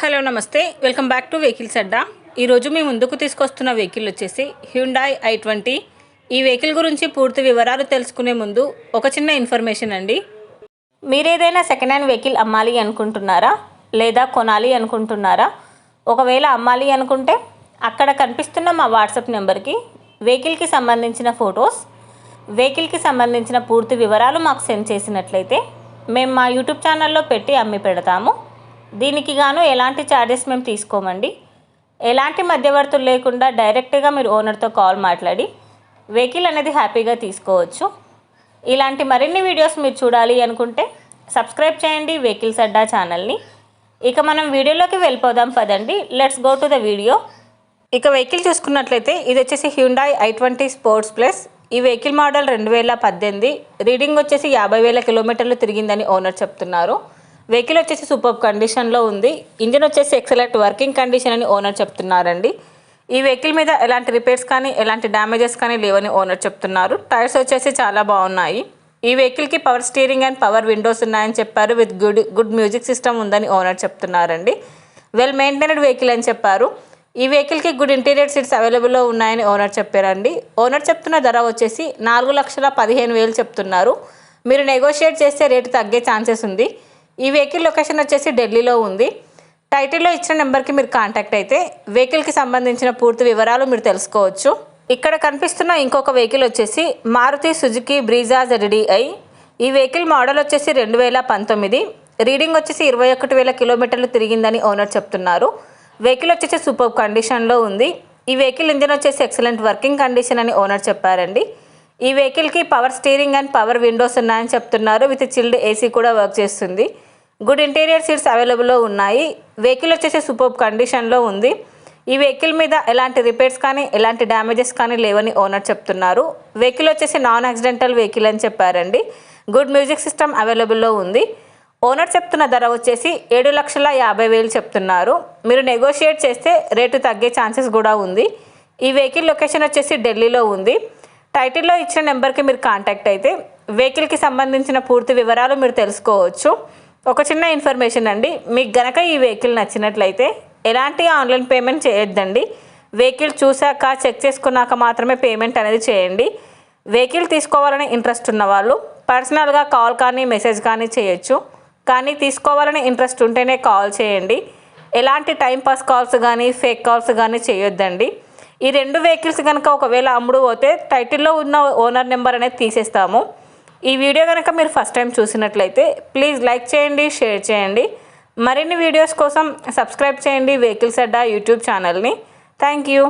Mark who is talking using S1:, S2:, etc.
S1: Hello నమస్తే, welcome back to vehicles అడ్డా. ఈరోజు మీ ముందుకు తీసుకొస్తున్న వెహికల్ వచ్చేసి హ్యుండాయ్ i20. ఈ వెహికల్ గురించి పూర్తి వివరాలు తెలుసుకునే ముందు ఒక చిన్న ఇన్ఫర్మేషన్ అండి. మీరేదైనా సెకండ్ హ్యాండ్ వెహికల్ అమ్మాలి అనుకుంటున్నారా లేదా కొనాలి అనుకుంటున్నారా? ఒకవేళ అమ్మాలి అనుకుంటే అక్కడ కనిపిస్తున్న మా వాట్సాప్ నెంబర్కి వెహికల్కి సంబంధించిన ఫొటోస్, వెహికల్కి సంబంధించిన పూర్తి వివరాలు మాకు సెండ్ చేసినట్లయితే మేము మా యూట్యూబ్ ఛానల్లో పెట్టి అమ్మి పెడతాము. దీనికి గాను ఎలాంటి ఛార్జెస్ మేము తీసుకోమండి. ఎలాంటి మధ్యవర్తులు లేకుండా డైరెక్ట్గా మీరు ఓనర్తో కాల్ మాట్లాడి వెహికల్ అనేది హ్యాపీగా తీసుకోవచ్చు. ఇలాంటి మరిన్ని వీడియోస్ మీరు చూడాలి అనుకుంటే సబ్స్క్రైబ్ చేయండి వెహికల్స్ అడ్డా ఛానల్ని. ఇక మనం వీడియోలోకి వెళ్ళిపోదాం పదండి. Let's go to the video. ఇక వెహికల్ చూసుకున్నట్లయితే ఇది వచ్చేసి హ్యుండాయ్ i20 స్పోర్ట్స్ ప్లస్. ఈ వెహికల్ మోడల్ 2018. రీడింగ్ వచ్చేసి 50,000 కిలోమీటర్లు తిరిగిందని ఓనర్ చెప్తున్నారు. వెహికల్ వచ్చేసి సూపర్ కండిషన్లో ఉంది. ఇంజిన్ వచ్చేసి ఎక్సలెంట్ వర్కింగ్ కండిషన్ అని ఓనర్ చెప్తున్నారండి. ఈ వెహికల్ మీద ఎలాంటి రిపేర్స్ కానీ ఎలాంటి డ్యామేజెస్ కానీ లేవని ఓనర్ చెప్తున్నారు. టైర్స్ వచ్చేసి చాలా బాగున్నాయి. ఈ వెహికల్కి power steering and power Windows ఉన్నాయని చెప్పారు. విత్ గుడ్ మ్యూజిక్ సిస్టమ్ ఉందని ఓనర్ చెప్తున్నారండి. వెల్ మెయింటైన్డ్ వెహికల్ అని చెప్పారు. ఈ వెహికల్కి గుడ్ ఇంటీరియర్ సీట్స్ అవైలబుల్లో ఉన్నాయని ఓనర్ చెప్పారండి. ఓనర్ చెప్తున్న ధర వచ్చేసి 4,15,000 చెప్తున్నారు. మీరు నెగోషియేట్ చేస్తే రేటు తగ్గే ఛాన్సెస్ ఉంది. ఈ వెహికల్ లొకేషన్ వచ్చేసి ఢిల్లీలో ఉంది. టైటిల్లో ఇచ్చిన నెంబర్కి మీరు కాంటాక్ట్ అయితే వెహికల్కి సంబంధించిన పూర్తి వివరాలు మీరు తెలుసుకోవచ్చు. ఇక్కడ కనిపిస్తున్న ఇంకొక వెహికల్ వచ్చేసి మారుతి సుజుకి బ్రీజా ZDI. ఈ వెహికల్ మోడల్ వచ్చేసి 2019. రీడింగ్ వచ్చేసి 21,000 కిలోమీటర్లు తిరిగిందని ఓనర్ చెప్తున్నారు. వెహికల్ వచ్చేసి సూపర్ కండిషన్లో ఉంది. ఈ వెహికల్ ఇంజిన్ వచ్చేసి ఎక్సలెంట్ వర్కింగ్ కండిషన్ అని ఓనర్ చెప్పారండి. ఈ వెహికల్కి power steering and power Windows ఉన్నాయని చెప్తున్నారు. విత్ చిల్డ్ AC కూడా వర్క్ చేస్తుంది. గుడ్ ఇంటీరియర్ సీట్స్ అవైలబుల్లో ఉన్నాయి. వెహికల్ వచ్చేసి సూపర్ కండిషన్లో ఉంది. ఈ వెహికల్ మీద ఎలాంటి రిపేర్స్ కానీ ఎలాంటి డ్యామేజెస్ కానీ లేవని ఓనర్ చెప్తున్నారు. వెహికల్ వచ్చేసి నాన్ యాక్సిడెంటల్ వెహికల్ అని చెప్పారండి. గుడ్ మ్యూజిక్ సిస్టమ్ అవైలబుల్లో ఉంది. ఓనర్ చెప్తున్న ధర వచ్చేసి 7,50,000 చెప్తున్నారు. మీరు నెగోషియేట్ చేస్తే రేటు తగ్గే ఛాన్సెస్ కూడా ఉంది. ఈ వెహికల్ లొకేషన్ వచ్చేసి ఢిల్లీలో ఉంది. టైటిల్లో ఇచ్చిన నెంబర్కి మీరు కాంటాక్ట్ అయితే వెహికల్కి సంబంధించిన పూర్తి వివరాలు మీరు తెలుసుకోవచ్చు. ఒక చిన్న ఇన్ఫర్మేషన్ అండి, మీకు గనక ఈ వెహికల్ నచ్చినట్లయితే ఎలాంటి ఆన్లైన్ పేమెంట్ చేయొద్దండి. వెహికల్ చూశాక చెక్ చేసుకున్నాక మాత్రమే పేమెంట్ అనేది చేయండి. వెహికల్ తీసుకోవాలని ఇంట్రెస్ట్ ఉన్న వాళ్ళు పర్సనల్గా కాల్ కానీ మెసేజ్ కానీ చేయొచ్చు. కానీ తీసుకోవాలని ఇంట్రెస్ట్ ఉంటేనే కాల్ చేయండి. ఎలాంటి టైంపాస్ కాల్స్ కానీ ఫేక్ కాల్స్ కానీ చేయొద్దండి. ఈ 2 వెహికల్స్ కనుక ఒకవేళ అమ్ముడు పోతే టైటిల్లో ఉన్న ఓనర్ నెంబర్ అనేది తీసేస్తాము. ఈ వీడియో కనుక మీరు ఫస్ట్ టైం చూసినట్లయితే ప్లీజ్ లైక్ చేయండి, షేర్ చేయండి. మరిన్ని వీడియోస్ కోసం సబ్స్క్రైబ్ చేయండి వెహికల్స్ అడ్డా యూట్యూబ్ ఛానల్ని. Thank you.